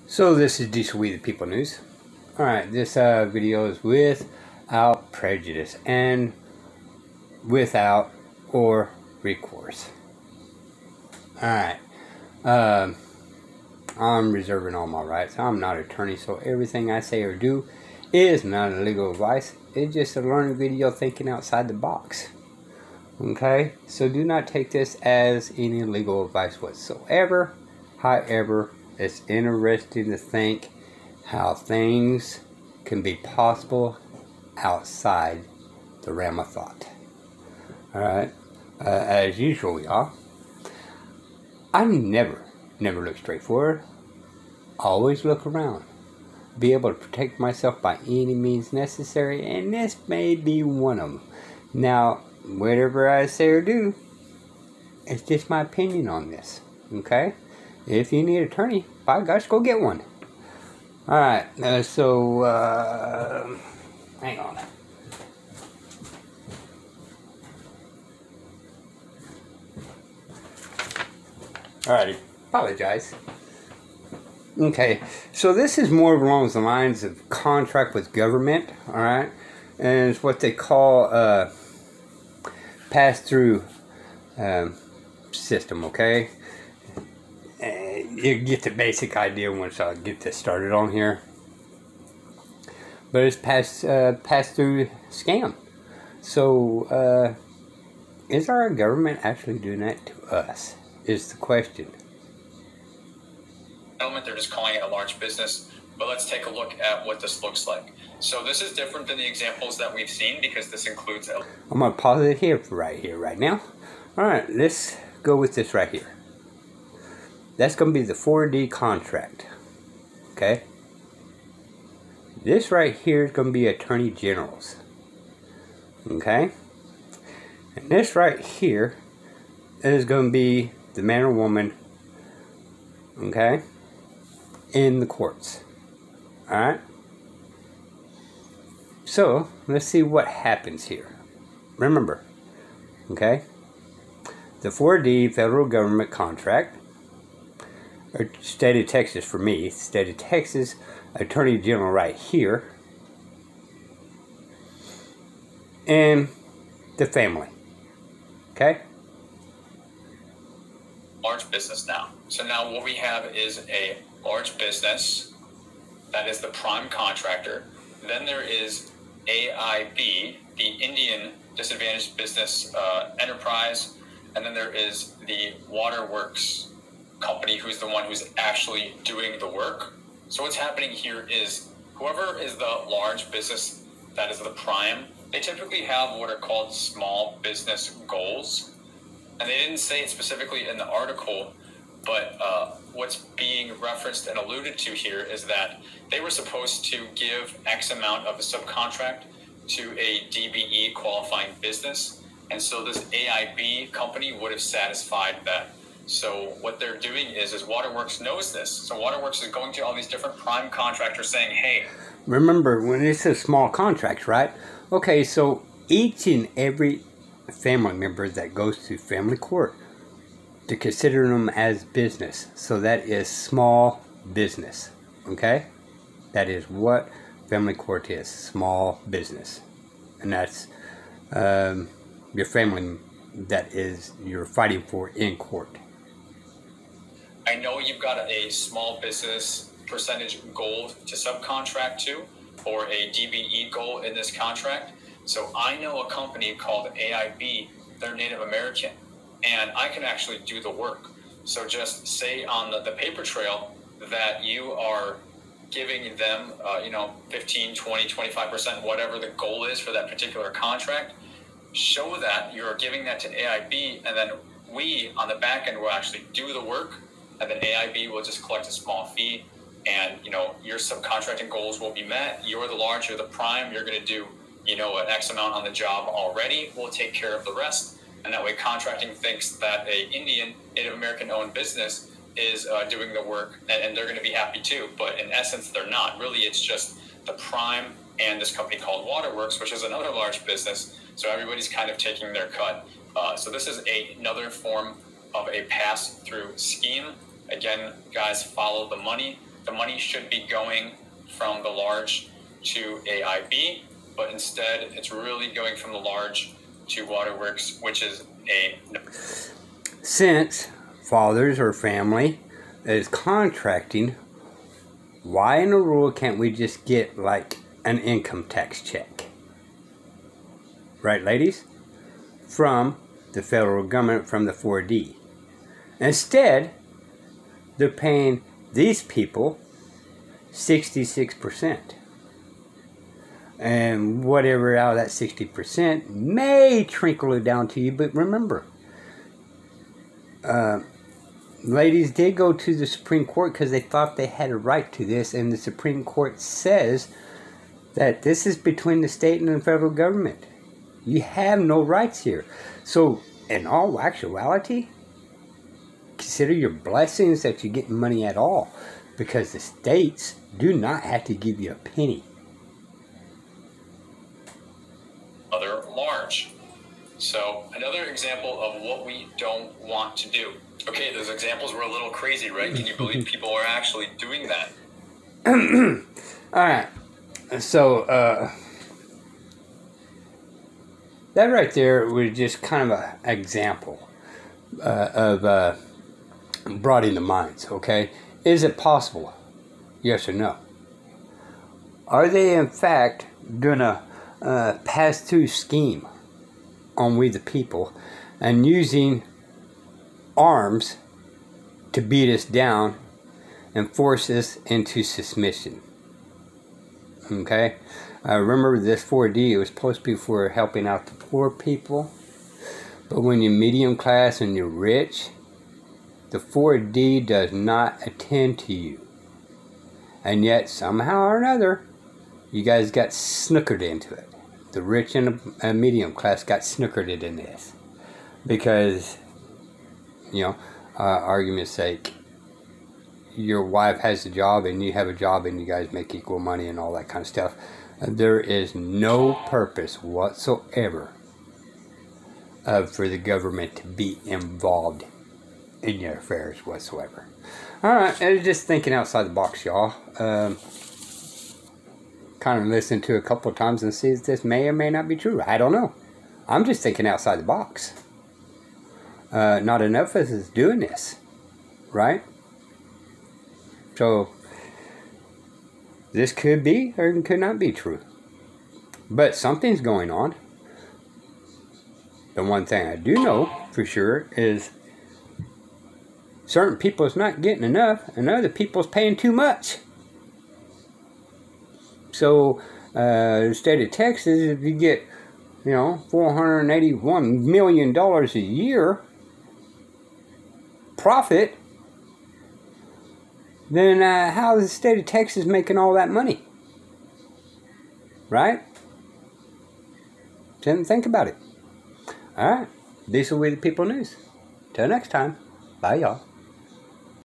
So this is Diesel We the People News. Alright, this video is without prejudice and without or recourse. Alright, I'm reserving all my rights. I'm not an attorney, so everything I say or do is not legal advice. It's just a learning video thinking outside the box. Okay, so do not take this as any legal advice whatsoever. However, it's interesting to think how things can be possible outside the realm of thought. Alright, as usual, y'all, I never look straight forward. Always look around. Be able to protect myself by any means necessary, and this may be one of them. Now, whatever I say or do, it's just my opinion on this. Okay? If you need an attorney, by gosh, go get one. Alright, hang on. Alrighty, apologize. Okay, so this is more along the lines of contract with government, alright? And it's what they call pass-through system, okay? You get the basic idea once I get this started on here. But it's pass-through scam. So, is our government actually doing that to us? Is the question. They're just calling it a large business, but let's take a look at what this looks like. So this is different than the examples that we've seen because this includes... I'm going to pause it here, right now. Alright, let's go with this right here. That's going to be the 4D contract. Okay? This right here is going to be Attorney General's. Okay? And this right here is going to be the man or woman, okay, in the courts. Alright? So, let's see what happens here. Remember, okay, the 4D federal government contract, or state of Texas for me, state of Texas Attorney General right here, and the family. Okay? Large business now. So now what we have is a large business that is the prime contractor. Then there is AIB, the Indian Disadvantaged Business Enterprise, and then there is the Waterworks company, who's the one who's actually doing the work. So what's happening here is whoever is the large business that is the prime, they typically have what are called small business goals. And they didn't say it specifically in the article, but what's being referenced and alluded to here is that they were supposed to give X amount of a subcontract to a DBE qualifying business. And so this AIB company would have satisfied that. So what they're doing is Waterworks knows this. So Waterworks is going to all these different prime contractors saying, hey. Remember, when it says small contracts, right? Okay, so each and every family member that goes to family court, to consider them as business. So that is small business. Okay? That is what family court is. Small business. And that's your family that is you're fighting for in court. I know you've got a small business percentage goal to subcontract to, or a DBE goal in this contract. So I know a company called AIB, they're Native American, and I can actually do the work. So just say on the paper trail that you are giving them, 15, 20, 25%, whatever the goal is for that particular contract. Show that you're giving that to AIB, and then we on the back end will actually do the work. And then AIB will just collect a small fee, and your subcontracting goals will be met. You're the large, you're the prime, you're going to do an X amount on the job already. We'll take care of the rest, and that way contracting thinks that a Indian Native American owned business is doing the work, and they're going to be happy too. But in essence, they're not. Really, it's just the prime and this company called Waterworks, which is another large business. So everybody's kind of taking their cut. So this is another form of a pass-through scheme. Again, guys, follow the money. the money should be going from the large to AIB, but instead it's really going from the large to Waterworks, which is a... Since fathers or family is contracting, why in the world can't we just get like an income tax check? Right, ladies? From the federal government, from the 4D. Instead, they're paying these people 66%. And whatever out of that 60% may trickle it down to you, but remember, ladies did go to the Supreme Court because they thought they had a right to this, and the Supreme Court says that this is between the state and the federal government. You have no rights here. So, in all actuality, consider your blessings that you're getting money at all, because the states do not have to give you a penny. Other large. So another example of what we don't want to do. Okay, those examples were a little crazy, right? Can you believe people are actually doing that? All right. So that right there was just kind of an example of broadening the minds, okay? Is it possible? Yes or no? Are they in fact doing a pass-through scheme on we the people and using arms to beat us down and force us into submission? Okay? Remember this 4D, it was supposed to be for helping out the poor people, but when you're medium class and you're rich, the 4D does not attend to you. And yet, somehow or another, you guys got snookered into it. The rich and the medium class got snookered in this. Because, you know, argument's sake, your wife has a job and you have a job and you guys make equal money and all that kind of stuff. There is no purpose whatsoever for the government to be involved in your affairs whatsoever. Alright, I was just thinking outside the box, y'all. Kind of listened to it a couple of times and see if this may or may not be true. I don't know. I'm just thinking outside the box. Not enough of us is doing this. Right? So, this could be or it could not be true. But something's going on. The one thing I do know for sure is certain people's not getting enough and other people's paying too much. So, the state of Texas, if you get, you know, $481 million a year profit, then how is the state of Texas making all that money? Right? Didn't think about it. Alright, this will be the People News. Till next time, bye y'all.